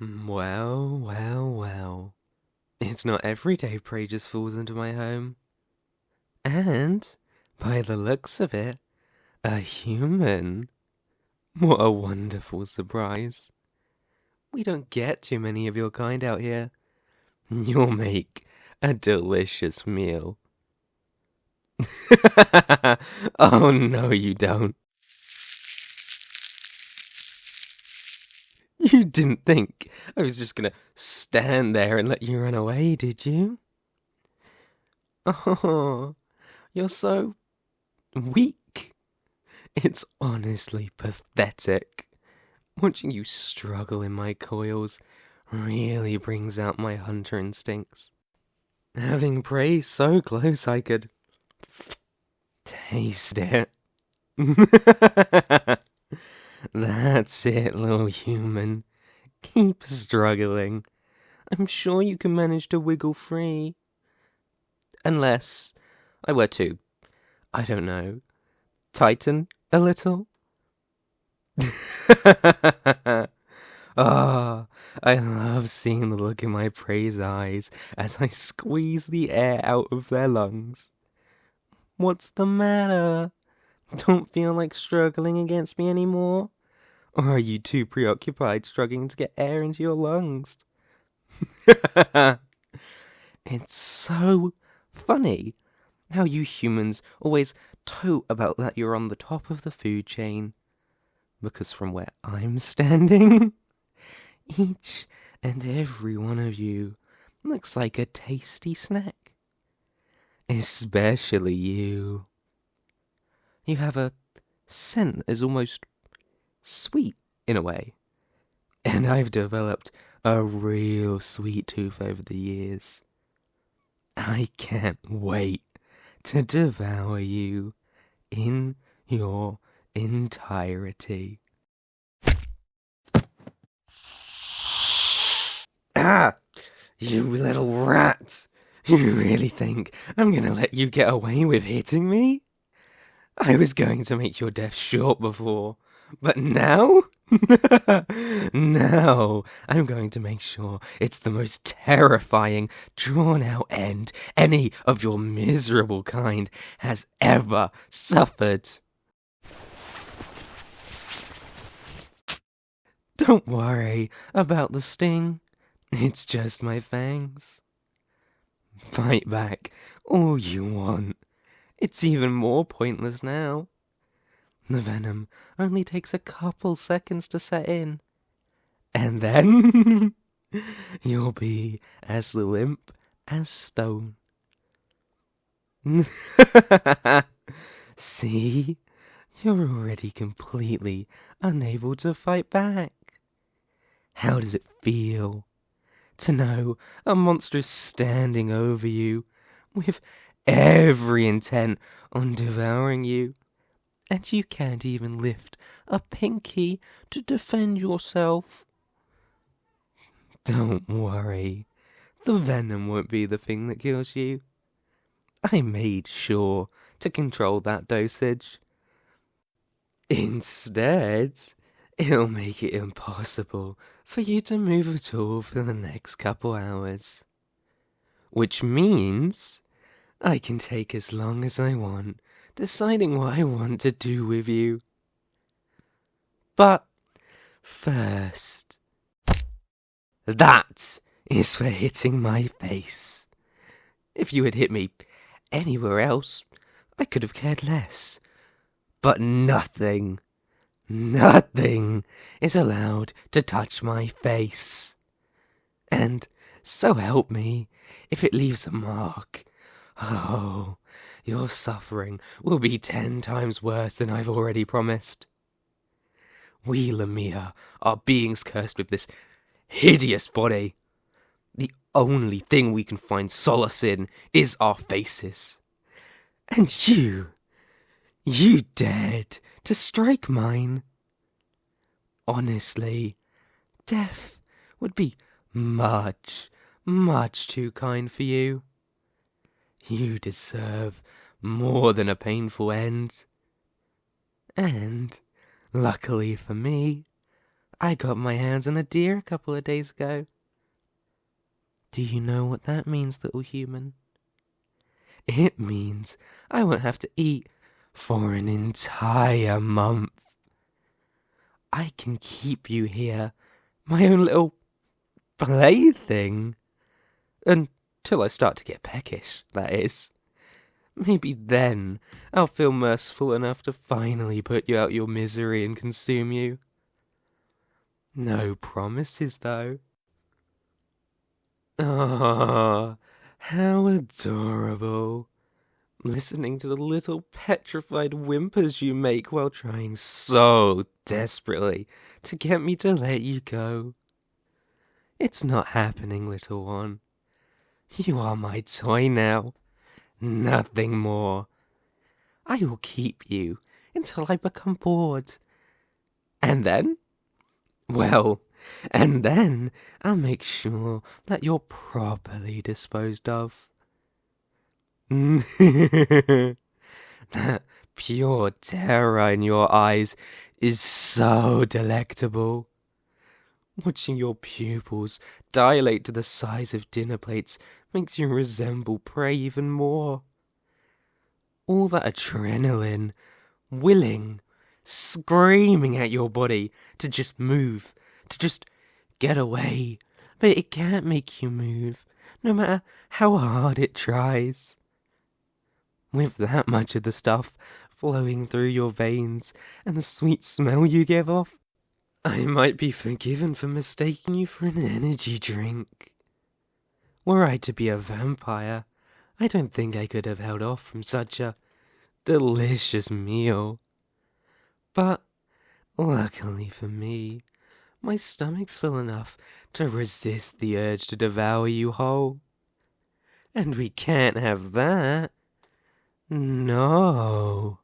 Well, well, well. It's not every day prey just falls into my home. And, by the looks of it, a human. What a wonderful surprise. We don't get too many of your kind out here. You'll make a delicious meal. Oh, no, you don't. You didn't think I was just gonna stand there and let you run away, did you? Oh, you're so weak. It's honestly pathetic. Watching you struggle in my coils really brings out my hunter instincts. Having prey so close I could taste it. That's it, little human. Keep struggling. I'm sure you can manage to wiggle free. Unless I were to, I don't know, tighten a little? Ah, I love seeing the look in my prey's eyes as I squeeze the air out of their lungs. What's the matter? Don't feel like struggling against me anymore? Or are you too preoccupied struggling to get air into your lungs? It's so funny how you humans always tote about that you're on the top of the food chain. Because from where I'm standing, each and every one of you looks like a tasty snack. Especially you. You have a scent that is almost sweet in a way. And I've developed a real sweet tooth over the years. I can't wait to devour you in your entirety. Ah! You little rat! You really think I'm gonna let you get away with hitting me? I was going to make your death short before, but now? Now, I'm going to make sure it's the most terrifying, drawn-out end any of your miserable kind has ever suffered. Don't worry about the sting. It's just my fangs. Fight back all you want. It's even more pointless now. The venom only takes a couple seconds to set in. And then you'll be as limp as stone. See? You're already completely unable to fight back. How does it feel to know a monster is standing over you with every intent on devouring you, and you can't even lift a pinky to defend yourself? Don't worry, the venom won't be the thing that kills you. I made sure to control that dosage. Instead, it'll make it impossible for you to move at all for the next couple hours. Which means I can take as long as I want, deciding what I want to do with you. But first, that is for hitting my face. If you had hit me anywhere else, I could have cared less. But nothing is allowed to touch my face. And so help me, if it leaves a mark, oh, your suffering will be 10 times worse than I've already promised. We Lamia are beings cursed with this hideous body. The only thing we can find solace in is our faces. And you dared to strike mine. Honestly, death would be much too kind for you. You deserve more than a painful end. And, luckily for me, I got my hands on a deer a couple of days ago. Do you know what that means, little human? It means I won't have to eat for an entire month. I can keep you here, my own little plaything, until I start to get peckish, that is. Maybe then I'll feel merciful enough to finally put you out your misery and consume you. No promises, though. Ah, how adorable. Listening to the little petrified whimpers you make while trying so desperately to get me to let you go. It's not happening, little one. You are my toy now. Nothing more. I will keep you until I become bored. And then? Well, and then I'll make sure that you're properly disposed of. That pure terror in your eyes is so delectable. Watching your pupils dilate to the size of dinner plates makes you resemble prey even more. All that adrenaline, willing, screaming at your body to just move, to just get away, but it can't make you move, no matter how hard it tries. With that much of the stuff flowing through your veins and the sweet smell you give off, I might be forgiven for mistaking you for an energy drink. Were I to be a vampire, I don't think I could have held off from such a delicious meal. But, luckily for me, my stomach's full enough to resist the urge to devour you whole. And we can't have that. No.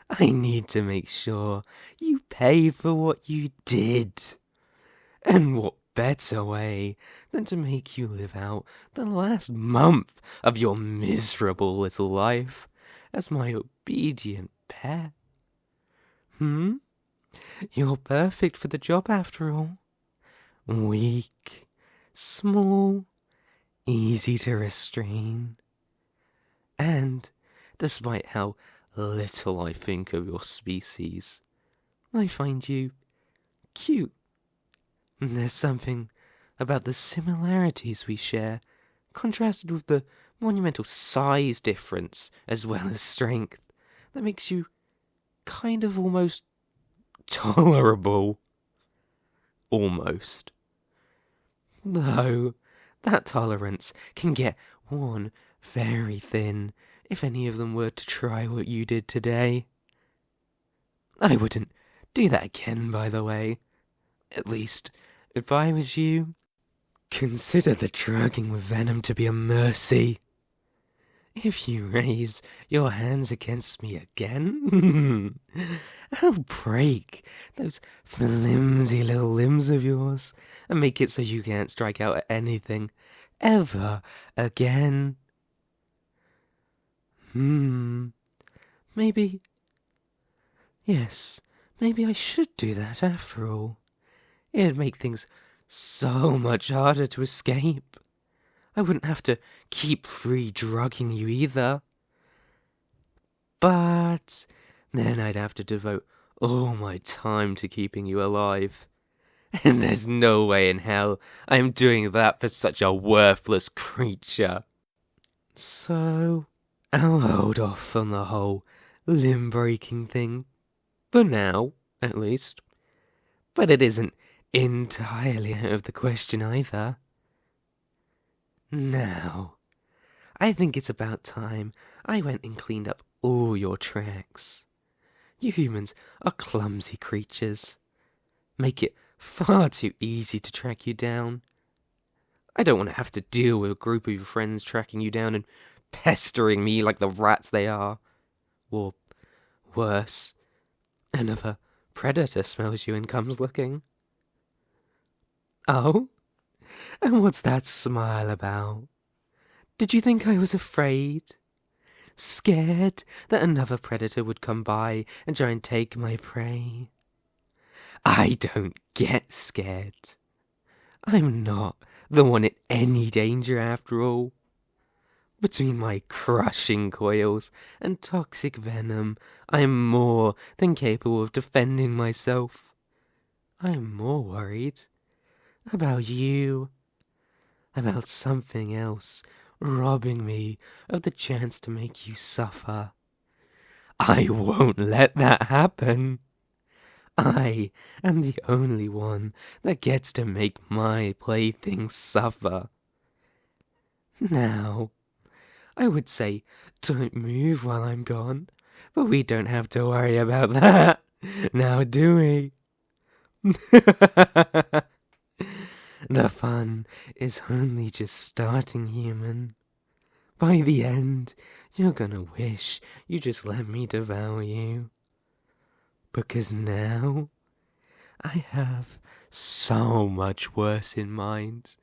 I need to make sure you pay for what you did. And what better way than to make you live out the last month of your miserable little life as my obedient pet? You're perfect for the job after all. Weak, small, easy to restrain. And despite how little I think of your species, I find you cute. There's something about the similarities we share, contrasted with the monumental size difference as well as strength, that makes you kind of almost tolerable. Almost. Though that tolerance can get worn very thin if any of them were to try what you did today. I wouldn't do that again, by the way. At least, if I was you, consider the drugging with Venom to be a mercy. If you raise your hands against me again, I'll break those flimsy little limbs of yours and make it so you can't strike out at anything ever again. Maybe... Yes, maybe I should do that after all. It'd make things so much harder to escape. I wouldn't have to keep re-drugging you either. But then I'd have to devote all my time to keeping you alive. And there's no way in hell I'm doing that for such a worthless creature. So I'll hold off on the whole limb-breaking thing. For now, at least. But it isn't entirely out of the question either. Now, I think it's about time I went and cleaned up all your tracks. You humans are clumsy creatures. Make it far too easy to track you down. I don't want to have to deal with a group of your friends tracking you down and pestering me like the rats they are. Or, worse, another predator smells you and comes looking. Oh? And what's that smile about? Did you think I was afraid? Scared that another predator would come by and try and take my prey? I don't get scared. I'm not the one in any danger after all. Between my crushing coils and toxic venom, I'm more than capable of defending myself. I'm more worried about you, about something else robbing me of the chance to make you suffer. I won't let that happen. I am the only one that gets to make my playthings suffer. Now, I would say don't move while I'm gone, but we don't have to worry about that, now do we? The fun is only just starting, human. By the end, you're gonna wish you just let me devour you. Because now, I have so much worse in mind.